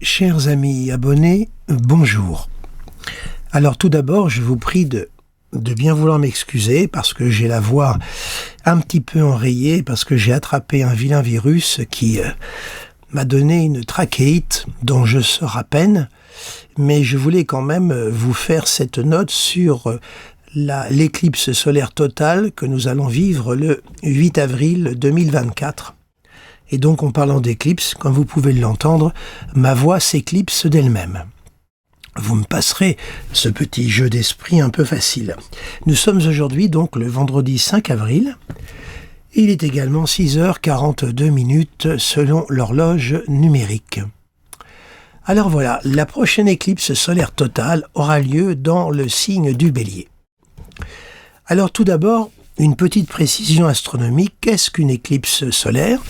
Chers amis abonnés, bonjour. Alors tout d'abord, je vous prie de bien vouloir m'excuser parce que j'ai la voix un petit peu enrayée, parce que j'ai attrapé un vilain virus qui m'a donné une trachéite dont je sors à peine, mais je voulais quand même vous faire cette note sur l'éclipse solaire totale que nous allons vivre le 8 avril 2024. Et donc, en parlant d'éclipse, comme vous pouvez l'entendre, ma voix s'éclipse d'elle-même. Vous me passerez ce petit jeu d'esprit un peu facile. Nous sommes aujourd'hui donc le vendredi 5 avril. Il est également 6h42 selon l'horloge numérique. Alors voilà, la prochaine éclipse solaire totale aura lieu dans le signe du Bélier. Alors tout d'abord, une petite précision astronomique. Qu'est-ce qu'une éclipse solaire ?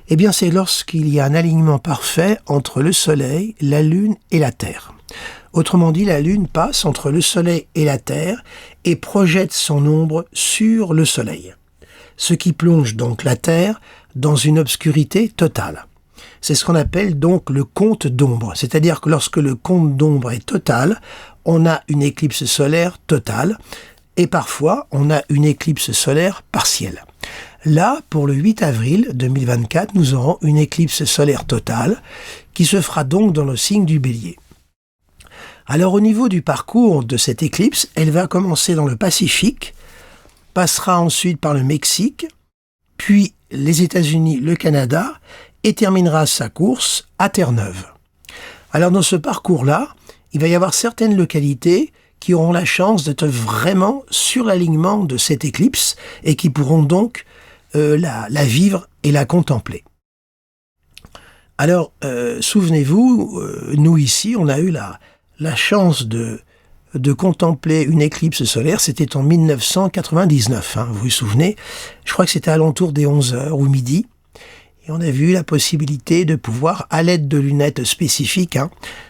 Eh bien, c'est lorsqu'il y a un alignement parfait entre le Soleil, la Lune et la Terre. Autrement dit, la Lune passe entre le Soleil et la Terre et projette son ombre sur le Soleil, ce qui plonge donc la Terre dans une obscurité totale. C'est ce qu'on appelle donc le compte d'ombre, c'est-à-dire que lorsque le compte d'ombre est total, on a une éclipse solaire totale et parfois on a une éclipse solaire partielle. Là, pour le 8 avril 2024, nous aurons une éclipse solaire totale qui se fera donc dans le signe du Bélier. Alors au niveau du parcours de cette éclipse, elle va commencer dans le Pacifique, passera ensuite par le Mexique, puis les États-Unis, le Canada, et terminera sa course à Terre-Neuve. Alors dans ce parcours-là, il va y avoir certaines localités qui auront la chance d'être vraiment sur l'alignement de cette éclipse et qui pourront donc la vivre et la contempler. Alors, souvenez-vous, nous ici, on a eu la chance de contempler une éclipse solaire, c'était en 1999, vous vous souvenez, je crois que c'était à l'entour des 11h ou midi, et on a vu la possibilité de pouvoir, à l'aide de lunettes spécifiques,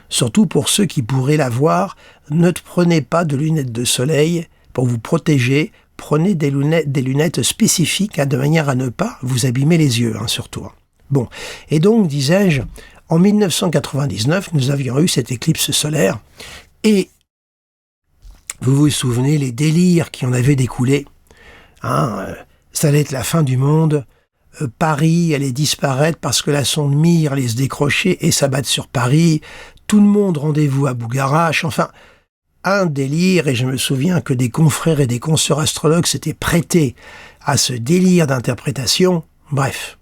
surtout pour ceux qui pourraient la voir, ne prenez pas de lunettes de soleil pour vous protéger, prenez des lunettes spécifiques de manière à ne pas vous abîmer les yeux, surtout. Bon, et donc, disais-je, en 1999, nous avions eu cette éclipse solaire, et vous vous souvenez les délires qui en avaient découlé. Ça allait être la fin du monde, Paris allait disparaître parce que la sonde Mir allait se décrocher et s'abattre sur Paris, tout le monde rendez-vous à Bougarache, enfin, un délire, et je me souviens que des confrères et des consoeurs astrologues s'étaient prêtés à ce délire d'interprétation. Bref,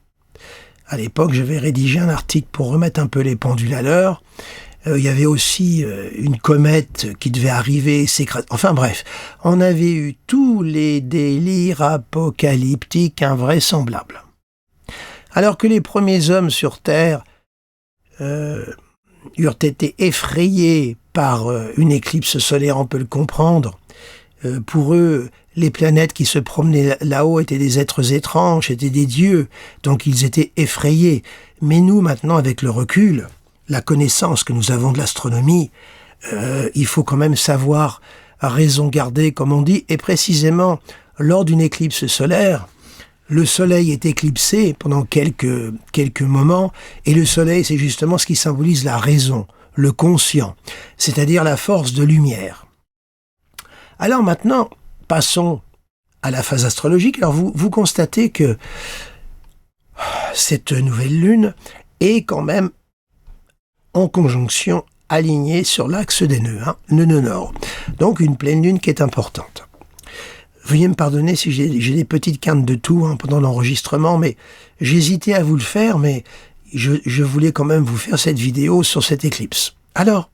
à l'époque, j'avais rédigé un article pour remettre un peu les pendules à l'heure. Il y avait aussi une comète qui devait arriver, s'écraser. Enfin bref, on avait eu tous les délires apocalyptiques invraisemblables. Alors que les premiers hommes sur Terre eurent été effrayés par une éclipse solaire, on peut le comprendre. Pour eux, les planètes qui se promenaient là-haut étaient des êtres étranges, étaient des dieux, donc ils étaient effrayés. Mais nous, maintenant, avec le recul, la connaissance que nous avons de l'astronomie, il faut quand même savoir raison garder, comme on dit, et précisément, lors d'une éclipse solaire, le soleil est éclipsé pendant quelques moments, et le soleil, c'est justement ce qui symbolise la raison, le conscient, c'est-à-dire la force de lumière. Alors maintenant, passons à la phase astrologique. Alors vous constatez que cette nouvelle lune est quand même en conjonction alignée sur l'axe des nœuds, le nœud nord. Donc une pleine lune qui est importante. Veuillez me pardonner si j'ai des petites quintes de tout pendant l'enregistrement, mais j'hésitais à vous le faire, mais je voulais quand même vous faire cette vidéo sur cette éclipse. Alors,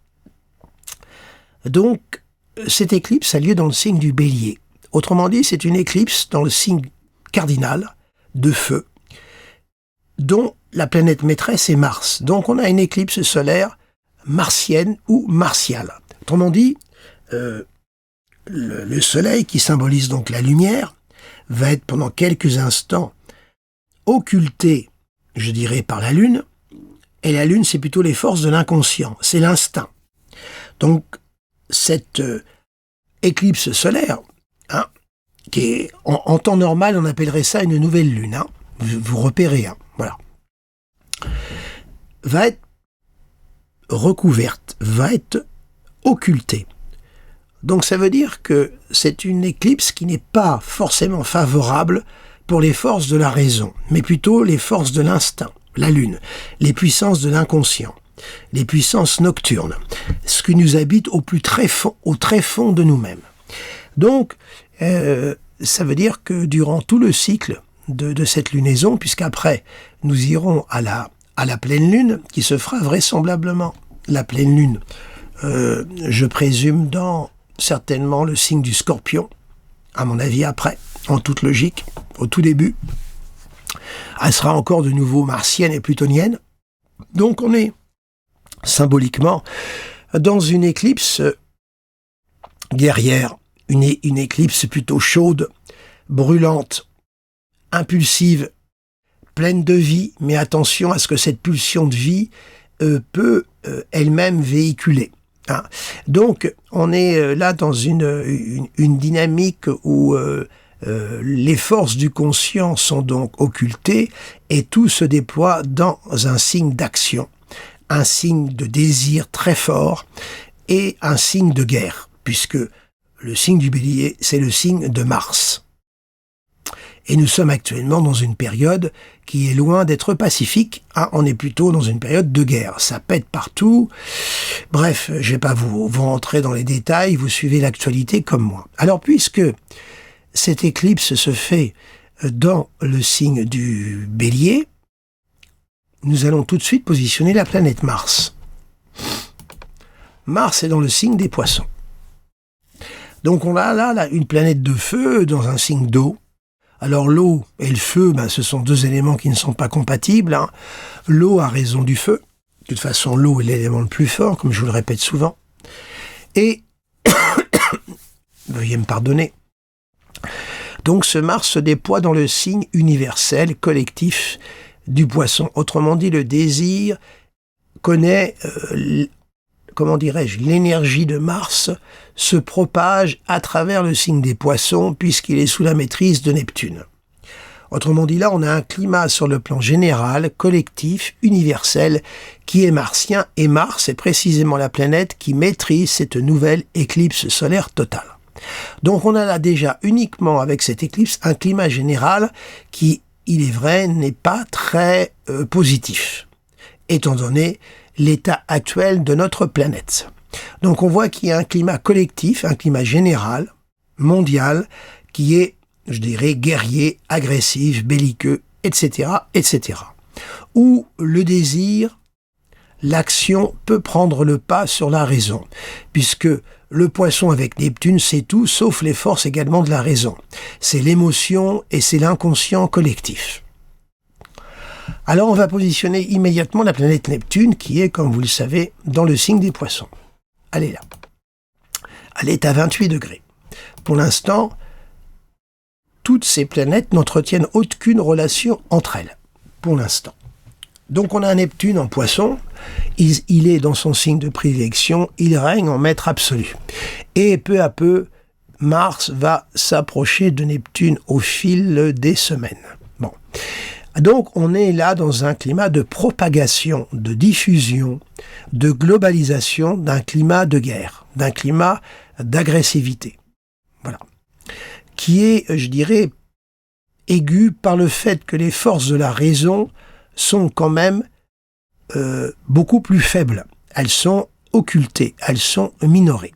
donc, cette éclipse a lieu dans le signe du Bélier. Autrement dit, c'est une éclipse dans le signe cardinal de feu, dont la planète maîtresse est Mars. Donc, on a une éclipse solaire martienne ou martiale. Autrement dit, le soleil, qui symbolise donc la lumière, va être pendant quelques instants occulté, je dirais, par la Lune, et la Lune, c'est plutôt les forces de l'inconscient, c'est l'instinct. Donc, cette éclipse solaire, qui est, en temps normal, on appellerait ça une nouvelle Lune, vous repérez, voilà, va être recouverte, va être occultée. Donc ça veut dire que c'est une éclipse qui n'est pas forcément favorable pour les forces de la raison, mais plutôt les forces de l'instinct, la lune, les puissances de l'inconscient, les puissances nocturnes, ce qui nous habite au très fond de nous-mêmes. Donc, ça veut dire que durant tout le cycle de cette lunaison, puisqu'après nous irons à la pleine lune, qui se fera vraisemblablement la pleine lune, je présume dans certainement le signe du Scorpion, à mon avis après, en toute logique, au tout début. Elle sera encore de nouveau martienne et plutonienne. Donc on est symboliquement dans une éclipse guerrière, une éclipse plutôt chaude, brûlante, impulsive, pleine de vie, mais attention à ce que cette pulsion de vie peut elle-même véhiculer. Hein. Donc, on est là dans une dynamique où les forces du conscient sont donc occultées et tout se déploie dans un signe d'action, un signe de désir très fort et un signe de guerre, puisque le signe du Bélier, c'est le signe de Mars. Et nous sommes actuellement dans une période qui est loin d'être pacifique. Hein, on est plutôt dans une période de guerre. Ça pète partout. Bref, je vais pas vous rentrer dans les détails. Vous suivez l'actualité comme moi. Alors, puisque cette éclipse se fait dans le signe du Bélier, nous allons tout de suite positionner la planète Mars. Mars est dans le signe des Poissons. Donc on a là une planète de feu dans un signe d'eau. Alors l'eau et le feu, ce sont deux éléments qui ne sont pas compatibles. Hein. L'eau a raison du feu. De toute façon, l'eau est l'élément le plus fort, comme je vous le répète souvent. Et, veuillez me pardonner. Donc ce Mars se déploie dans le signe universel, collectif du Poisson. Autrement dit, le désir connaît, l'énergie de Mars se propage à travers le signe des Poissons puisqu'il est sous la maîtrise de Neptune. Autrement dit, là, on a un climat sur le plan général, collectif, universel, qui est martien, et Mars est précisément la planète qui maîtrise cette nouvelle éclipse solaire totale. Donc on a là déjà uniquement avec cette éclipse un climat général qui, il est vrai, n'est pas très positif, étant donné l'état actuel de notre planète. Donc on voit qu'il y a un climat collectif, un climat général, mondial, qui est, je dirais, guerrier, agressif, belliqueux, etc., etc. Où le désir, l'action peut prendre le pas sur la raison, puisque le Poisson avec Neptune, c'est tout, sauf les forces également de la raison. C'est l'émotion et c'est l'inconscient collectif. Alors on va positionner immédiatement la planète Neptune, qui est, comme vous le savez, dans le signe des Poissons. Elle est là. Elle est à 28 degrés. Pour l'instant, toutes ces planètes n'entretiennent aucune relation entre elles. Pour l'instant. Donc on a un Neptune en Poisson, il est dans son signe de prédilection, il règne en maître absolu. Et peu à peu, Mars va s'approcher de Neptune au fil des semaines. Bon. Donc on est là dans un climat de propagation, de diffusion, de globalisation d'un climat de guerre, d'un climat d'agressivité. Voilà. Qui est, je dirais, aigu par le fait que les forces de la raison sont quand même beaucoup plus faibles. Elles sont occultées, elles sont minorées.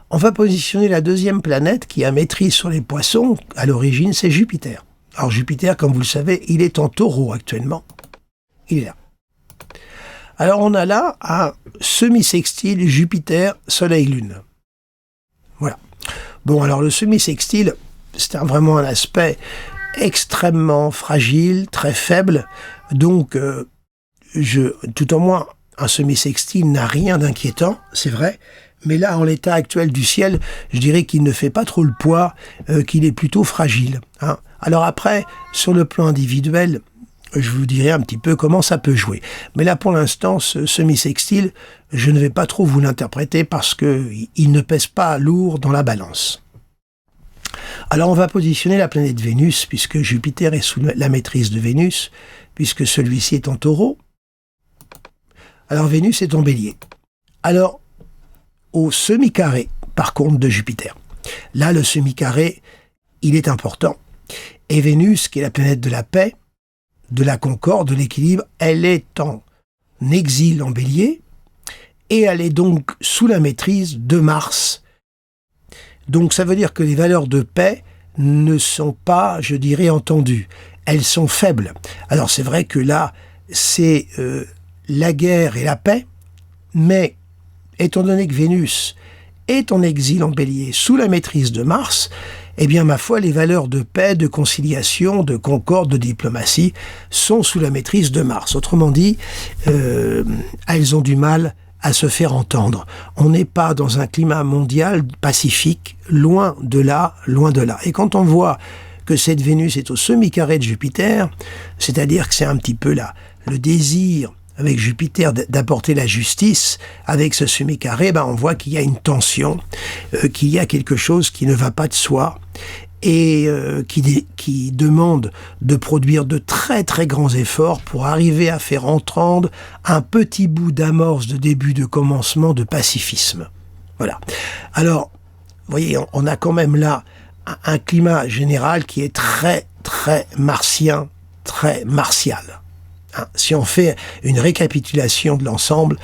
On va positionner la deuxième planète qui a maîtrise sur les Poissons. À l'origine, c'est Jupiter. Alors Jupiter, comme vous le savez, il est en Taureau actuellement. Il est là. Alors on a là un semi-sextile Jupiter-Soleil-Lune. Voilà. Bon, alors le semi-sextile, c'est vraiment un aspect extrêmement fragile, très faible. Donc, tout au moins, un semi-sextile n'a rien d'inquiétant, c'est vrai. Mais là, en l'état actuel du ciel, je dirais qu'il ne fait pas trop le poids, qu'il est plutôt fragile. Hein. Alors après, sur le plan individuel, je vous dirai un petit peu comment ça peut jouer. Mais là, pour l'instant, ce semi-sextile, je ne vais pas trop vous l'interpréter parce qu'il ne pèse pas lourd dans la balance. Alors on va positionner la planète Vénus, puisque Jupiter est sous la maîtrise de Vénus, puisque celui-ci est en Taureau. Alors Vénus est en Bélier. Alors, au semi-carré, par contre, de Jupiter. Là, le semi-carré, il est important. Et Vénus, qui est la planète de la paix, de la concorde, de l'équilibre, elle est en exil en Bélier, et elle est donc sous la maîtrise de Mars. Donc ça veut dire que les valeurs de paix ne sont pas, je dirais, entendues. Elles sont faibles. Alors c'est vrai que là, c'est la guerre et la paix, mais étant donné que Vénus est en exil en Bélier, sous la maîtrise de Mars, eh bien, ma foi, les valeurs de paix, de conciliation, de concorde, de diplomatie sont sous la maîtrise de Mars. Autrement dit, elles ont du mal à se faire entendre. On n'est pas dans un climat mondial pacifique, loin de là, loin de là. Et quand on voit que cette Vénus est au semi-carré de Jupiter, c'est-à-dire que c'est un petit peu là, le désir avec Jupiter d'apporter la justice, avec ce semi-carré, on voit qu'il y a une tension, qu'il y a quelque chose qui ne va pas de soi, et qui demande de produire de très très grands efforts pour arriver à faire entendre un petit bout d'amorce de début de commencement de pacifisme. Voilà. Alors, vous voyez, on a quand même là un climat général qui est très très martien, très martial. Si on fait une récapitulation de l'ensemble,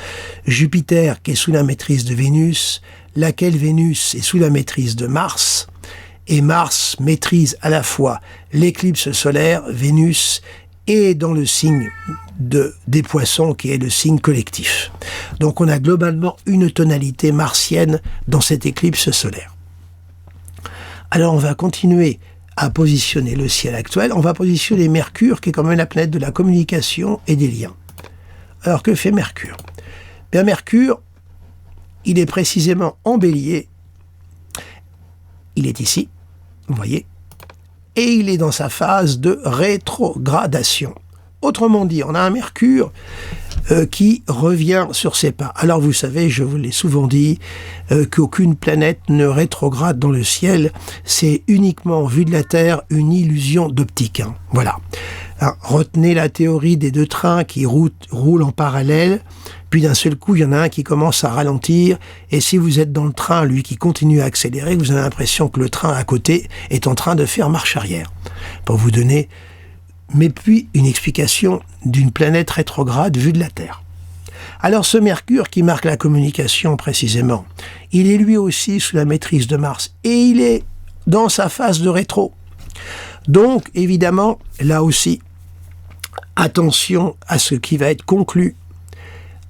Jupiter qui est sous la maîtrise de Vénus, laquelle Vénus est sous la maîtrise de Mars, et Mars maîtrise à la fois l'éclipse solaire, Vénus, et dans le signe des Poissons qui est le signe collectif. Donc on a globalement une tonalité martienne dans cette éclipse solaire. Alors on va continuer à positionner le ciel actuel, on va positionner Mercure, qui est quand même la planète de la communication et des liens. Alors, que fait Mercure ? Bien, Mercure, il est précisément en Bélier, il est ici, vous voyez, et il est dans sa phase de rétrogradation. Autrement dit, on a un Mercure qui revient sur ses pas. Alors vous savez, je vous l'ai souvent dit, qu'aucune planète ne rétrograde dans le ciel, c'est uniquement, vu de la Terre, une illusion d'optique. Voilà. Retenez la théorie des deux trains qui roulent en parallèle, puis d'un seul coup, il y en a un qui commence à ralentir, et si vous êtes dans le train, lui qui continue à accélérer, vous avez l'impression que le train à côté est en train de faire marche arrière. Pour vous donner mais puis une explication d'une planète rétrograde vue de la Terre. Alors ce Mercure qui marque la communication précisément, il est lui aussi sous la maîtrise de Mars, et il est dans sa phase de rétro. Donc évidemment, là aussi, attention à ce qui va être conclu,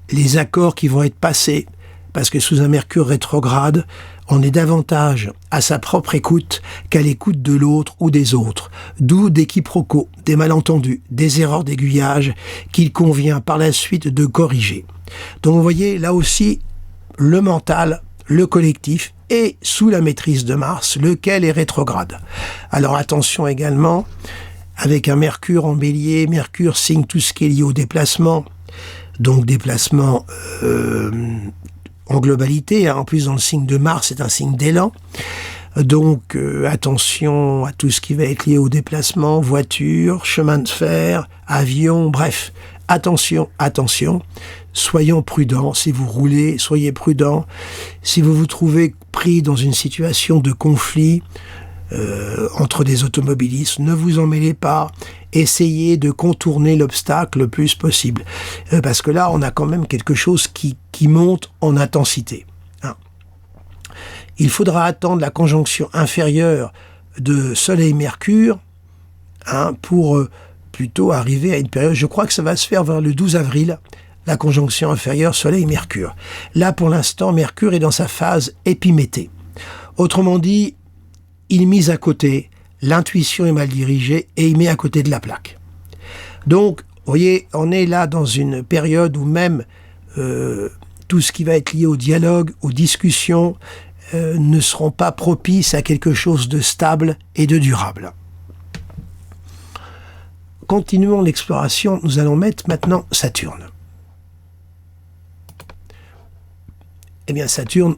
les accords qui vont être passés, parce que sous un Mercure rétrograde, on est davantage à sa propre écoute qu'à l'écoute de l'autre ou des autres, d'où des quiproquos, des malentendus, des erreurs d'aiguillage qu'il convient par la suite de corriger. Donc vous voyez, là aussi, le mental, le collectif est sous la maîtrise de Mars, lequel est rétrograde. Alors attention également, avec un Mercure en Bélier, Mercure signe tout ce qui est lié au déplacement, donc déplacement en globalité, en plus dans le signe de Mars, c'est un signe d'élan. Donc attention à tout ce qui va être lié au déplacement, voiture, chemin de fer, avion, bref, attention, attention. Soyons prudents, si vous roulez, soyez prudents. Si vous vous trouvez pris dans une situation de conflit entre des automobilistes, ne vous en mêlez pas. Essayez de contourner l'obstacle le plus possible. Parce que là, on a quand même quelque chose qui monte en intensité. Il faudra attendre la conjonction inférieure de Soleil-Mercure pour plutôt arriver à une période, je crois que ça va se faire vers le 12 avril, la conjonction inférieure Soleil-Mercure. Là, pour l'instant, Mercure est dans sa phase épiméthée. Autrement dit, il mise à côté, l'intuition est mal dirigée et il met à côté de la plaque. Donc, vous voyez, on est là dans une période où même tout ce qui va être lié au dialogue, aux discussions, ne seront pas propices à quelque chose de stable et de durable. Continuons l'exploration, nous allons mettre maintenant Saturne. Eh bien, Saturne,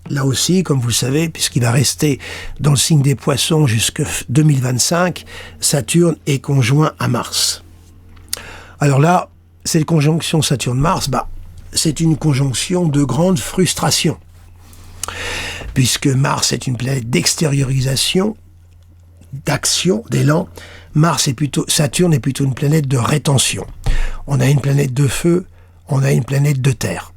là aussi, comme vous le savez, puisqu'il va rester dans le signe des Poissons jusqu'en 2025, Saturne est conjoint à Mars. Alors là, cette conjonction Saturne-Mars, c'est une conjonction de grande frustration, puisque Mars est une planète d'extériorisation, d'action, d'élan. Saturne est plutôt une planète de rétention. On a une planète de feu, on a une planète de terre.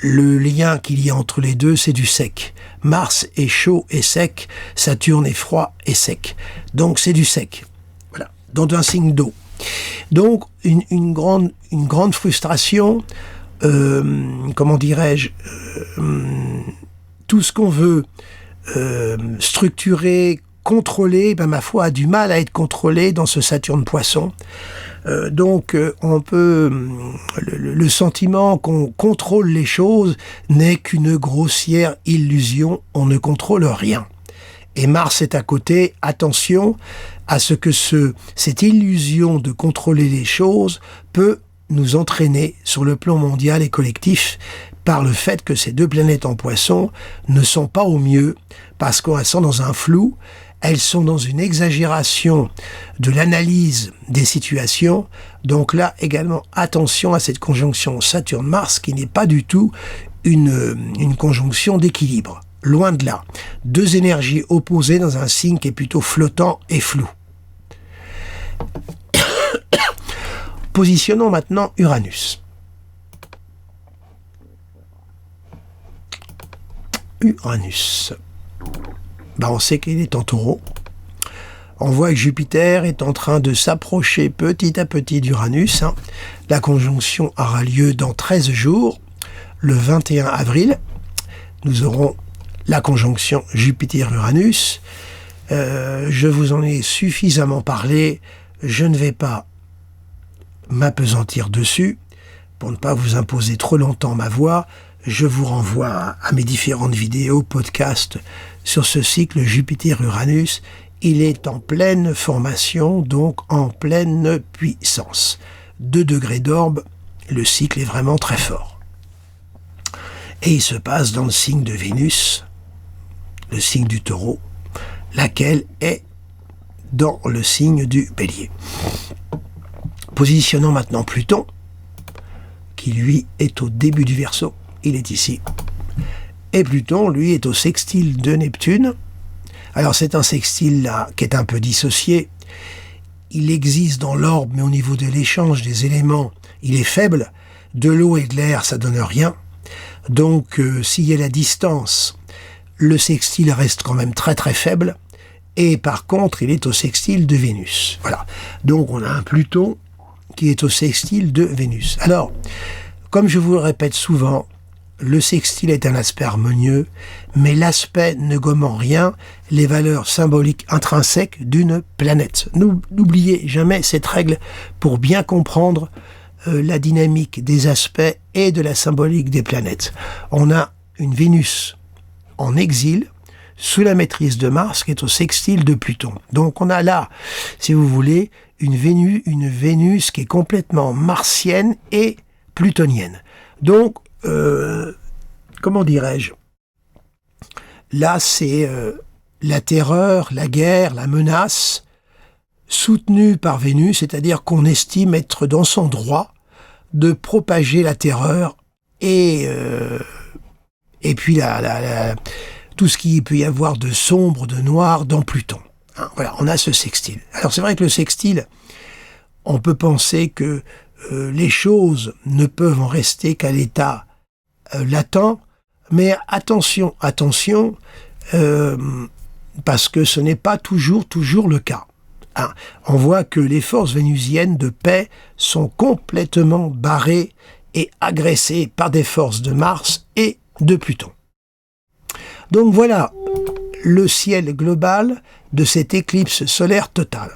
Le lien qu'il y a entre les deux, c'est du sec. Mars est chaud et sec, Saturne est froid et sec. Donc c'est du sec. Voilà, dans un signe d'eau. Donc une grande frustration, comment dirais-je, tout ce qu'on veut structurer, contrôler, ma foi, a du mal à être contrôlé dans ce Saturne Poisson. Donc on peut le sentiment qu'on contrôle les choses n'est qu'une grossière illusion, on ne contrôle rien. Et Mars est à côté, attention à ce que cette illusion de contrôler les choses peut nous entraîner sur le plan mondial et collectif par le fait que ces deux planètes en Poisson ne sont pas au mieux, parce qu'elles sont dans un flou, elles sont dans une exagération de l'analyse des situations. Donc là également, attention à cette conjonction Saturne-Mars qui n'est pas du tout une conjonction d'équilibre. Loin de là. Deux énergies opposées dans un signe qui est plutôt flottant et flou. Positionnons maintenant Uranus. Uranus. On sait qu'il est en Taureau. On voit que Jupiter est en train de s'approcher petit à petit d'Uranus. La conjonction aura lieu dans 13 jours, le 21 avril. Nous aurons la conjonction Jupiter-Uranus. Je vous en ai suffisamment parlé. Je ne vais pas m'appesantir dessus pour ne pas vous imposer trop longtemps ma voix. Je vous renvoie à mes différentes vidéos, podcasts sur ce cycle Jupiter-Uranus. Il est en pleine formation, donc en pleine puissance. 2 degrés d'orbe, le cycle est vraiment très fort. Et il se passe dans le signe de Vénus, le signe du Taureau, laquelle est dans le signe du Bélier. Positionnons maintenant Pluton, qui lui est au début du Verseau. Il est ici. Et Pluton, lui, est au sextile de Neptune. Alors c'est un sextile là qui est un peu dissocié. Il existe dans l'orbe, mais au niveau de l'échange des éléments, il est faible. De l'eau et de l'air, ça donne rien. Donc s'il y a la distance, le sextile reste quand même très très faible. Et par contre, il est au sextile de Vénus. Voilà. Donc on a un Pluton qui est au sextile de Vénus. Alors, comme je vous le répète souvent, le sextile est un aspect harmonieux, mais l'aspect ne gomme en rien les valeurs symboliques intrinsèques d'une planète. N'oubliez jamais cette règle pour bien comprendre la dynamique des aspects et de la symbolique des planètes. On a une Vénus en exil, sous la maîtrise de Mars, qui est au sextile de Pluton. Donc on a là, si vous voulez, une Vénus qui est complètement martienne et plutonienne. Donc, comment dirais-je? Là, c'est la terreur, la guerre, la menace, soutenue par Vénus, c'est-à-dire qu'on estime être dans son droit de propager la terreur et puis tout ce qu'il peut y avoir de sombre, de noir dans Pluton. Voilà, on a ce sextile. Alors c'est vrai que le sextile, on peut penser que les choses ne peuvent en rester qu'à l'état latent, mais attention, parce que ce n'est pas toujours le cas. On voit que les forces vénusiennes de paix sont complètement barrées et agressées par des forces de Mars et de Pluton. Donc voilà le ciel global de cette éclipse solaire totale.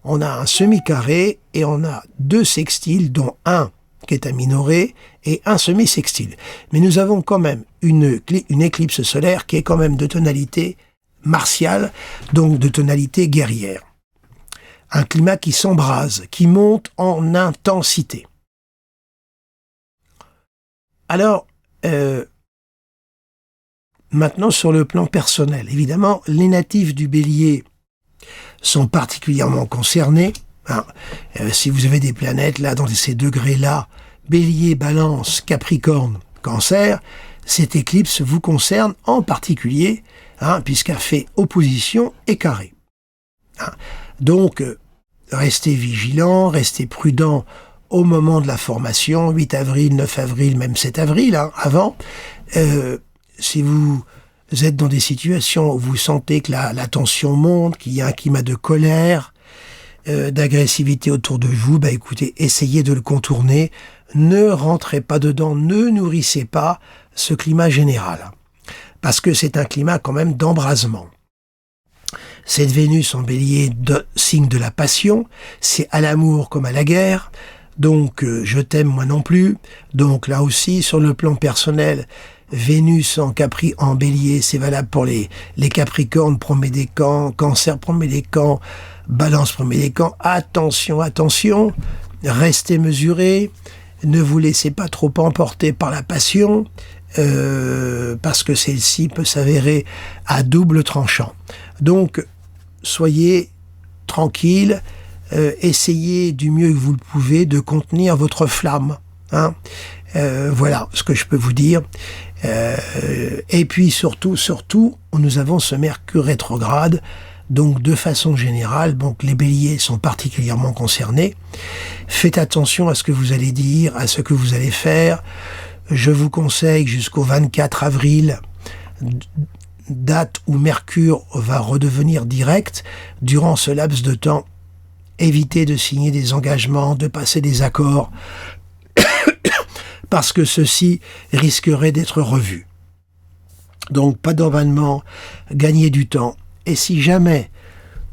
On a un semi-carré et on a 2 sextiles, dont un qui est aminoré et un semi-sextile. Mais nous avons quand même une éclipse solaire qui est quand même de tonalité martiale, donc de tonalité guerrière. Un climat qui s'embrase, qui monte en intensité. Alors, maintenant sur le plan personnel, évidemment, les natifs du Bélier sont particulièrement concernés. Si vous avez des planètes là dans ces degrés-là, Bélier, Balance, Capricorne, Cancer, cette éclipse vous concerne en particulier, puisqu'elle fait opposition et carré. Donc, restez vigilants, restez prudents au moment de la formation, 8 avril, 9 avril, même 7 avril, avant. Si vous êtes dans des situations où vous sentez que la tension monte, qu'il y a un climat de colère, d'agressivité autour de vous, écoutez, essayez de le contourner, ne rentrez pas dedans, ne nourrissez pas ce climat général, parce que c'est un climat quand même d'embrasement. Cette Vénus en Bélier, signe de la passion, c'est à l'amour comme à la guerre, donc je t'aime moi non plus, donc là aussi sur le plan personnel, Vénus en Bélier, c'est valable pour les Capricornes, premier décan, Cancer, premier décan, Balance, premier décan. Attention, attention, restez mesurés, ne vous laissez pas trop emporter par la passion, parce que celle-ci peut s'avérer à double tranchant. Donc, soyez tranquilles, essayez du mieux que vous le pouvez de contenir votre flamme. Voilà ce que je peux vous dire. Et puis surtout, nous avons ce Mercure rétrograde. Donc de façon générale, donc les béliers sont particulièrement concernés. Faites attention à ce que vous allez dire, à ce que vous allez faire. Je vous conseille jusqu'au 24 avril, date où Mercure va redevenir direct. Durant ce laps de temps, évitez de signer des engagements, de passer des accords, parce que ceci risquerait d'être revu. Donc pas d'emballement, gagnez du temps. Et si jamais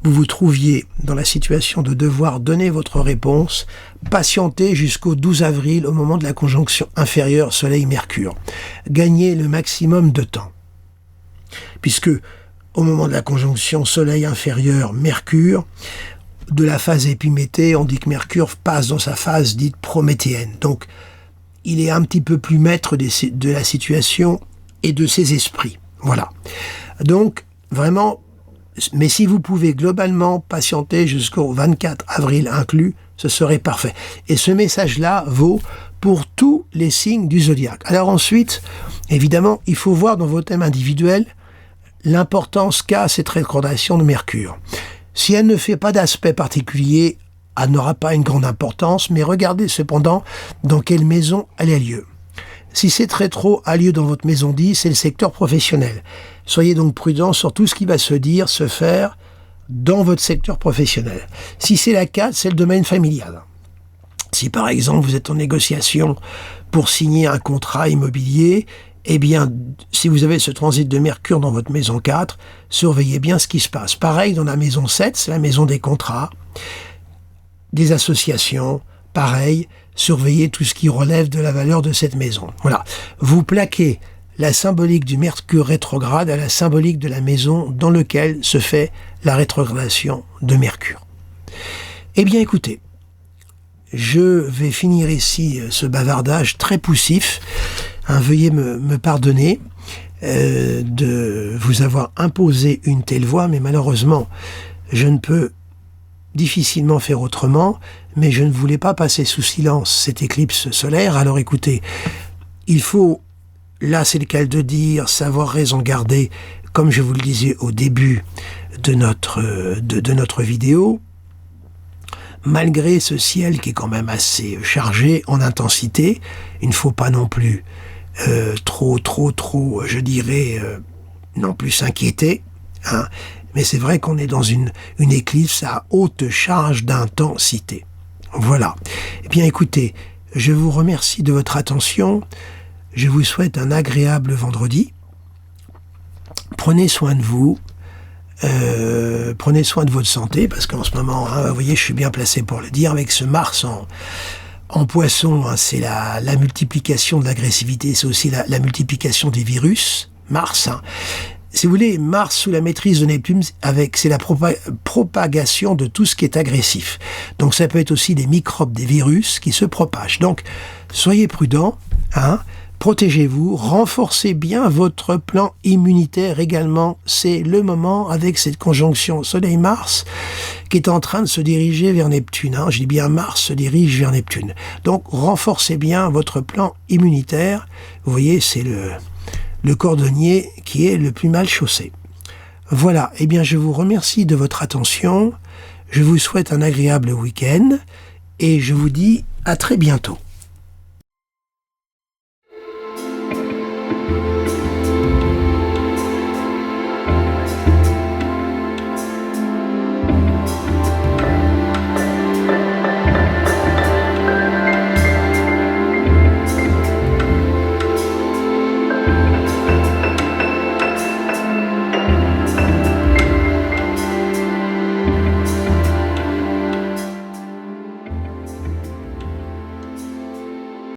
vous vous trouviez dans la situation de devoir donner votre réponse, patientez jusqu'au 12 avril au moment de la conjonction inférieure Soleil-Mercure. Gagnez le maximum de temps. Puisque au moment de la conjonction Soleil inférieur Mercure, de la phase épiméthée, on dit que Mercure passe dans sa phase dite prométhéenne. Donc il est un petit peu plus maître de la situation et de ses esprits. Voilà. Donc vraiment, mais si vous pouvez globalement patienter jusqu'au 24 avril inclus, ce serait parfait. Et ce message-là vaut pour tous les signes du zodiaque. Alors ensuite, évidemment, il faut voir dans vos thèmes individuels l'importance qu'a cette rétrogradation de Mercure. Si elle ne fait pas d'aspect particulier, elle n'aura pas une grande importance, mais regardez cependant dans quelle maison elle a lieu. Si cette rétro a lieu dans votre maison 10, c'est le secteur professionnel. Soyez donc prudents sur tout ce qui va se dire, se faire dans votre secteur professionnel. Si c'est la 4, c'est le domaine familial. Si par exemple vous êtes en négociation pour signer un contrat immobilier, eh bien, si vous avez ce transit de Mercure dans votre maison 4, surveillez bien ce qui se passe. Pareil dans la maison 7, c'est la maison des contrats, des associations, pareil, surveillez tout ce qui relève de la valeur de cette maison. Voilà. Vous plaquez la symbolique du Mercure rétrograde à la symbolique de la maison dans laquelle se fait la rétrogradation de Mercure. Eh bien, écoutez, je vais finir ici ce bavardage très poussif. Veuillez me pardonner de vous avoir imposé une telle voix, mais malheureusement, je ne peux difficilement faire autrement, mais je ne voulais pas passer sous silence cette éclipse solaire. Alors écoutez, il faut, là c'est le cas de dire, savoir raison garder, comme je vous le disais au début de notre vidéo, malgré ce ciel qui est quand même assez chargé en intensité, il ne faut pas non plus trop, je dirais, non plus s'inquiéter, mais c'est vrai qu'on est dans une éclipse à haute charge d'intensité. Voilà. Eh bien écoutez, je vous remercie de votre attention, je vous souhaite un agréable vendredi, prenez soin de vous, prenez soin de votre santé, parce qu'en ce moment, vous voyez, je suis bien placé pour le dire, avec ce Mars en Poisson, c'est la multiplication de l'agressivité, c'est aussi la multiplication des virus, Mars. Si vous voulez, Mars sous la maîtrise de Neptune, c'est la propagation de tout ce qui est agressif. Donc ça peut être aussi des microbes, des virus qui se propagent. Donc soyez prudents, protégez-vous, renforcez bien votre plan immunitaire également. C'est le moment avec cette conjonction Soleil-Mars qui est en train de se diriger vers Neptune. Je dis bien Mars se dirige vers Neptune. Donc renforcez bien votre plan immunitaire. Vous voyez, c'est le cordonnier qui est le plus mal chaussé. Voilà, eh bien je vous remercie de votre attention. Je vous souhaite un agréable week-end et je vous dis à très bientôt.